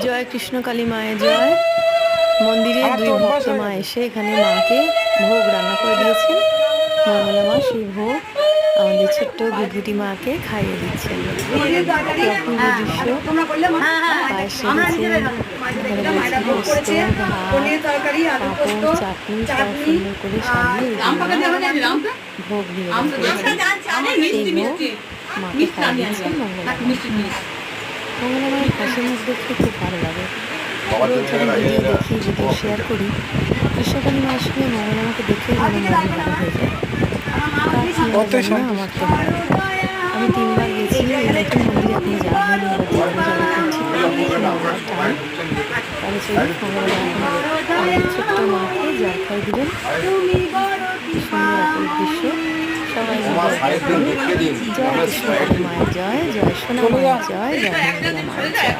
জয় কৃষ্ণ কালী মায়ের জয়। মন্দিরে দুই ভক্ত মা এসে এখানে মাকে ভোগ রান্না করে দিয়েছেন। মঙ্গলা মা সেই ভোগ আমাদের ছোট্ট গুটগুটি মাকে খাইয়ে দিচ্ছেন। কি অপূর্ব দৃশ্য। পায়েস সেরেছেন, এখানে রয়েছে পোস্ত, ভাত, পাঁপড়, চাটনি সব সুন্দর করে সাজিয়ে ভোগ নিবেদন করেছেন। সেই ভোগ মাকে খাইয়ে দিচ্ছেন মঙ্গলা মা। মঙ্গলা মায়ের হাসি মুখ দেখতে খুব ভালো লাগে। রোজ যখন ভিডিও দেখি, ভিডিও শেয়ার করি, কৃষ্ণকালী মায়ের সঙ্গে মঙ্গলা মাকে দেখে যেন মন ভালো হয়ে যায়। কার কি হয় জানি না, আমার তো হয়। আমি 3 বার গেছি, এই নতুন মন্দিরে এখনো যাওয়া হয়নি, এবার যাবো যাবো করছি। দেখি মঙ্গলার টাইম তাহলে চলুন মঙ্গলা মা এখন আমাদের ছোট্ট মাকে জল খাই দিবেন। কি সুন্দর অপূর্ব দৃশ্য। সবাই জয় কৃষ্ণকালী মায়ের জয়, জয় সোনা মায়ের জয়, জয় মঙ্গলা মায়ের জয়।